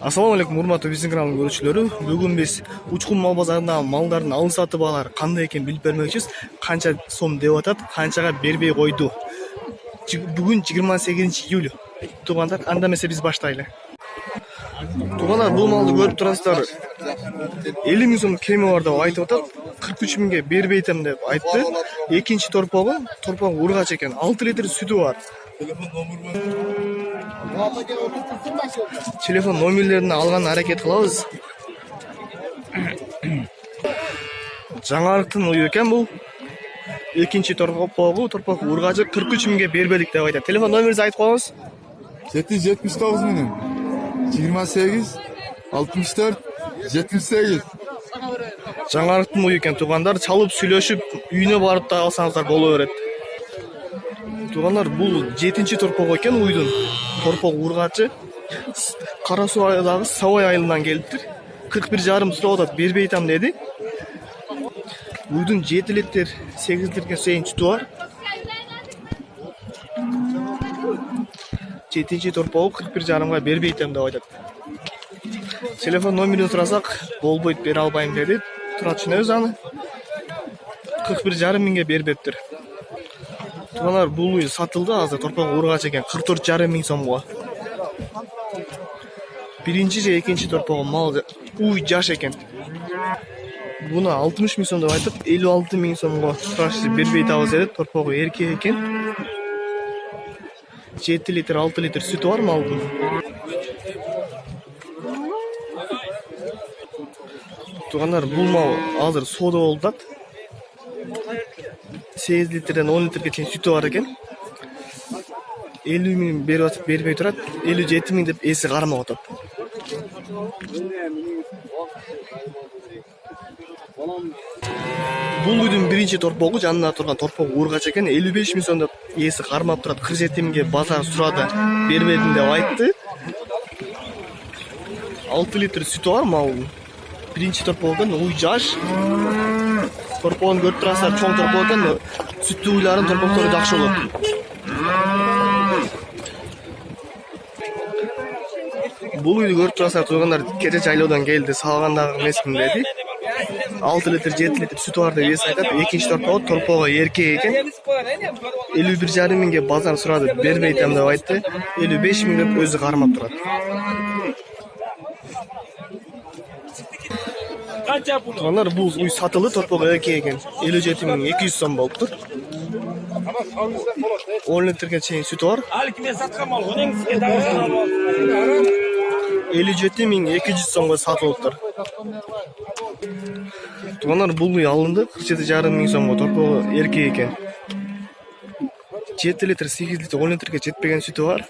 Assalamu alaikum, урматтуу биздин каналдын көрүүчүлөрү. Бүгүн биз Учкун мал базарындагы малдардын алым сатып баалары кандай экенин билип бермекчибиз. Канча сом деп атат, канчага бербей койду. Бүгүн 28-июль. Туугандар, анда эмесе биз баштайлы. Туугандар, бул малды көрүп турасыздар. 50 миң сом кеми бар деп айтып атат. 43 миңге бербейтем деп айтты. Экинчи торпогу ургач экен. 6 литр сүтү бар. Телефон номерлерин алган аракет кылабыз. Жаңарыктын уyu экен бул. Экинчи торпок ургачы 43 миңге бербедик деп айтат. Телефон номеринизди айтып коюңуз. 779 менен 28 64 78. Жаңарыктын уyu экен туугандар, чалып сүйлөшүп үйүнө барып да алсаңыздар боло берет. Туугандар, бул 7-чи торпок экен уйдун. Торпок ургачы Кара Суу айылдагы Сабай айылынан келиптир. 41,5 сурап атат, бербей атам деди. Уйдун 7 литр, 8 литрге чейин сүтү бар. 7-чи торпогу 41,5га бербей атам деп айтат. Телефон номерин сурасак, болбойт, бере албайм деди. Тура түшүнөбүз аны. 41,5 миңге бербептир. Туугандар, бул уй сатылды азыр, торпок ургач экен, 44,5 миң сомго. Биринчи же экинчи торпогу мал уй жаш экен. Буну 60 миң сом деп айтып, 56 миң сомго сурашты, бербей табыз деди. Торпогу эркек экен. 7 литр, 6 литр сүтү бар малдын. Туугандар, бул мал азыр соода болуп атат. 8 литрден 10 литрге чейин сүтү бар экен. 50 миң берип атып, бербей турат. 57 миң деп эси кармап атат. Бул уйдун биринчи торпогу, жанында турган торпогу ургач экен. 55 миң сом деп эси кармап турат. 47 миңге базар сурады, бербедим деп айтты. 6 литр сүтү бар малдын. Биринчи торпогун уй жаш. Торпогун көрүп турасыздар, чоң торпог экен. Сүттүү уйларын торпоктору жакшы болот. Бул уйду көрүп турасыздар, туугандар, кече жайлоодон келди, салгандагы эмесмин деди. 6 литр, 7 литр сүтү бар деп эс айтат. Экинчи торпогу эркек экен. 51,5 миңге базар сурады, бербей атам деп айтты. 55 миң деп өзү кармап турат. Туугандар, бул уй сатылды, торпогу эркек экен. 57,200 сом болуптур. 10 литрге чейин сүтү бар. 57,200 сомго сатылыптыр. Туугандар, бул уй алынды, 47,5 миң сомго, торпогу эркек экен. 7 литр, 8 литр, 10 литрге жетпеген сүтү бар.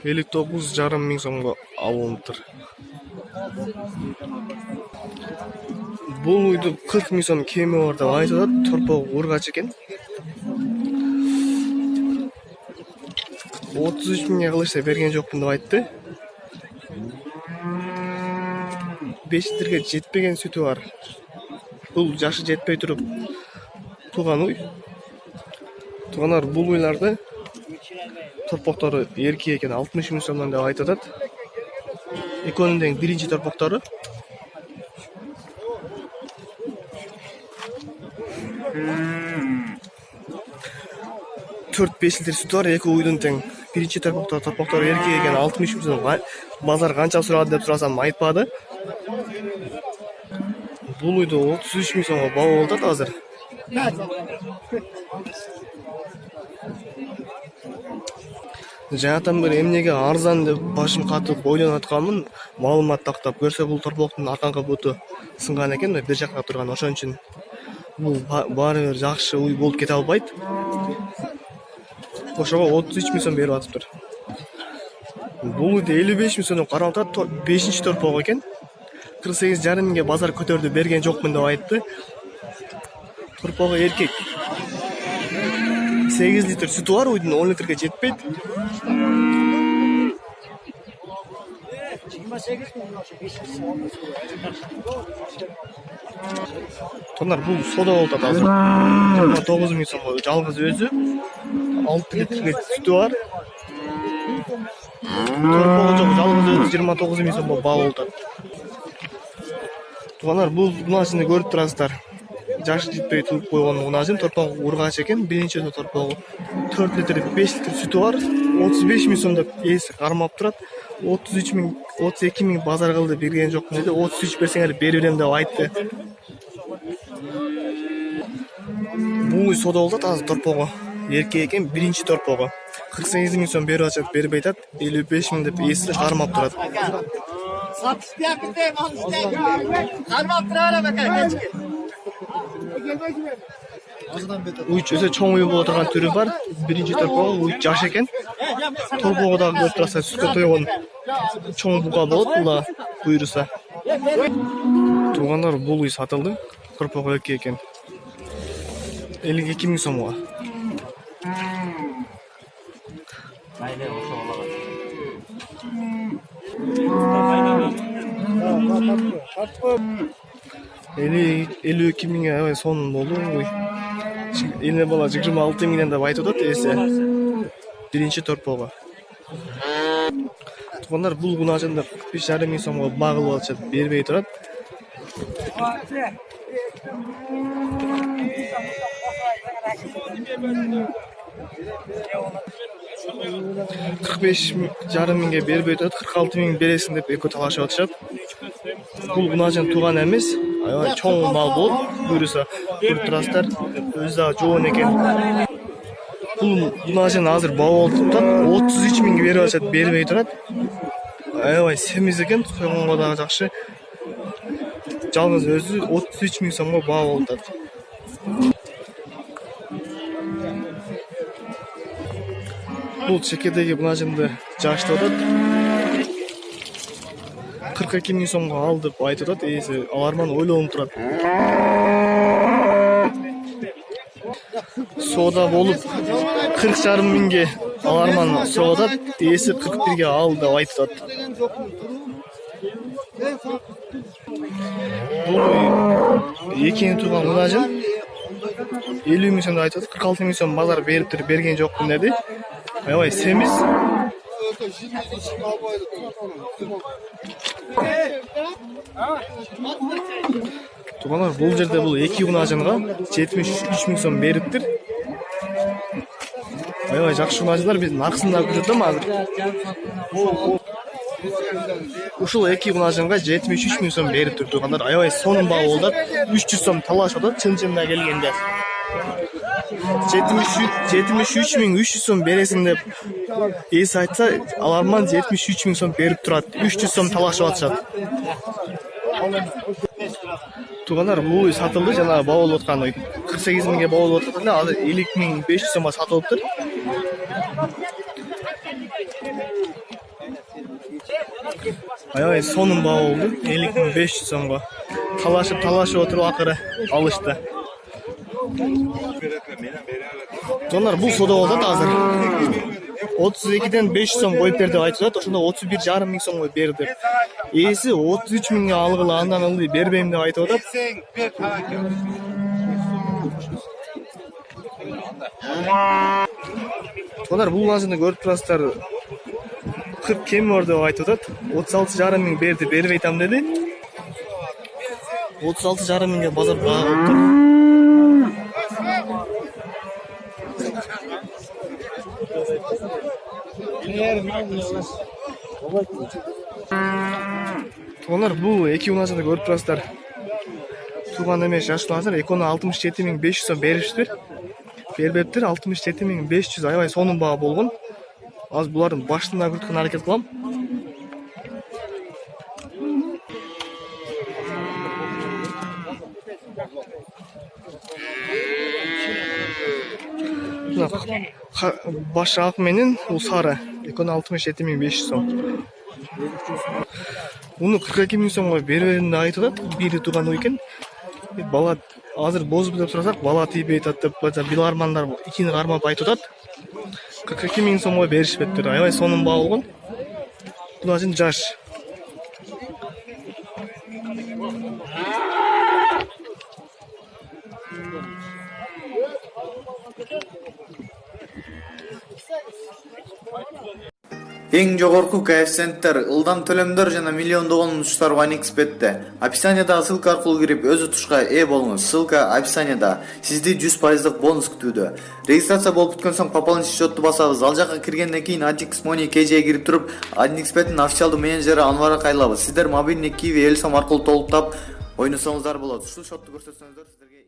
Элүү 9,5 миң сомго алыныптыр. Бул уйду 40 миң сом кеми бар деп айтып атат, торпогу ургач экен. 33 миңге кылышса берген жокмун деп айтты. 5 литрге жетпеген сүтү бар. Бул жашы жетпей туруп туган уй. Туугандар, бул уйларды торпоктору эркек экен, 60 миң сомдон деп айтып атат. Экөөнүн тең биринчи торпоктору. Төрт 5 литр сүтү бар, эки уйдун тең. Биринчи торпоктору эркек экен, 60 миң сом. Базар канча сурады деп сурасам айтпады. Бул уйду 33 миң сомго баа болуп атат азыр. Жаңатан бери эмнеге арзан деп башым катып ойлонуп атканмын. Маалымат тактап көрсө, бул торпоктун арканкы буту сынган экен, бир жакка турган, ошон үчүн бул баары бир жакшы уй болуп кете албайт. Ошого 33 миң сом берип атыптыр. Бул уйду 55 миң сом карап атат, 5-чи торпок экен. 48,5 миңге базар көтөрдү, берген жокмун деп айтты. Торпогу эркек. 8 литр сүтү бар, уйдун 10 литрге жетпейт. Тонар бул сода болуп атат азыр. 29 миң сомго жалгыз өзү. 6 литрге сүтү бар. Торпогу жок, жалгыз өзү 29 миң сомго баа болуп атат. Тонар бул мунажыны көрүп турасыздар. Жашы жетпей туруп койгон мунажын торпогу ургач экен. Биринчи торпогу 4 литр, 5 литр сүтү бар. 35 миң сом деп эси кармап турат. 33 миң, 32 миң базар кылды, берген жокмун деди. 33 берсеңер берип берем деп айтты. Бул сода болуп атат азыр торпогу. Эркек экен, биринчи торпогу. 48 миң сом берип атат, бербей атат. 55 миң деп эси кармап турат. Karmap durara bakar keçki. Уч өсө чоң уй боло турган түрү бар. Биринчи торпогу уч жаш экен. Торпогу дагы көрүп турасыздар, сүткө тойгон чоң буга болот, була буйруса. Туугандар, бул уй сатылды. Торпогу эркек экен. 52 миң сомго. Элүү эки миңге аябай сонун болду. Эне бала 26 миңден деп айтып атат эси. Биринчи торпогу. Туугандар, бул кунажында 45,5 миң сомго багылып алышат, бербей турат. жарым миңге бербей турат, 46 миң бересиң деп экөө талашып атышат. Бул кунажын тууган эмес, аябай чоң мал болуп, буйруса көрүп турасыздар. Өзү дагы жоон экен. Бул кунажын азыр баа болуп атат, 33 миңге берип атышат, бербей турат. Аябай семиз экен, сойгонго дагы жакшы. Жалгыз өзү 33 миң сомго баа болуп атат. Бул чекедеги кунажынды жаштап атат. 42 миң сомго ал деп айтып атат. Эси аларман ойлонуп турат. Сода болуп 40,5 миңге аларман соғат атат. Эси 41ге ал деп айтып атат. Бул экинчи турган кунажын 50 миң сом деп айтып атат. 46 миң сом базар бериптир, берген жокмун деди. Аябай семиз. Туугандар, бул жерде бул эки кунажынга 73 миң сом бериптир. Аябай жакшы кунажындар, биз наркысын да көрсөтөм азыр. Ушул эки кунажынга 73 миң сом бериптир туугандар. Аябай сонун баа болду. 300 сом талашып атат чын-чынына келгенде. 73 миң 300 сом бересиң деп эси айтса, аларман 73 миң сом берип турат. 300 сом талашып атышат. Туугандар, бул сатылды, жана баа болуп аткан ой. 48 миңге баа болуп атат эле, азыр 50 миң 500 сомго сатылыптыр. Аябай сонун баа болду, 50 миң 500 сомго. Талашып отуруп акыры алышты. Жондар, бул сода болуп атат азыр. 32ден 500 сом коюп бер деп айтып атат. Ошондо 31,5 миң сомго бер деп. Эси 33 миңге алгыла, андан ылдый бербейм деп айтып атат. Жондар, бул кунажыны көрүп турасыздар. 40 кеми бар деп айтып атат. 36,5 миң берди, бербей там деди. 36,5 миңге базар багып тур. Туугандар, бул эки кунажыны көрүп турасыздар. Тууган эмес, жаштуу азыр экөөнө 67 миң 500 сом бериштир. Бербептир, 67 миң 500, аябай сонун баа болгон. Азыр булардын башына күрткөн аракет кылам. Баш ак менен бул сары. Экөөнө 67 миң 500 сом. Уну 42 миң сомго бербейм деп айтып атат. Бири тууган уй экен. Бала азыр бозуп деп сурасак, бала тийбей атат деп билармандар ичини кармап айтып атат. 42 миң сомго беришпептир. Аябай сонун баа болгон. Кунажын жаш. Эң жогорку коэффициенттер, ылдам төлөмдөр жана миллиондогон унуштар OneXBet'те. Описаниядагы ссылка аркылуу кирип өз утушка ээ болуңуз. Ссылка описанияда. Сизди 100% бонус күтүүдө. Регистрация болуп бүткөн соң пополнить счетту басабыз. Ал жака киргенден кийин Adix Money KJ'ге кирип туруп, OneXBet'ин официалдуу менеджери Анварга кайрылабыз. Сиздер мобильный Kiwi Элсом аркылуу толуктап ойносоңуздар болот. Ушул счетту көрсөтсөңүздөр сиздерге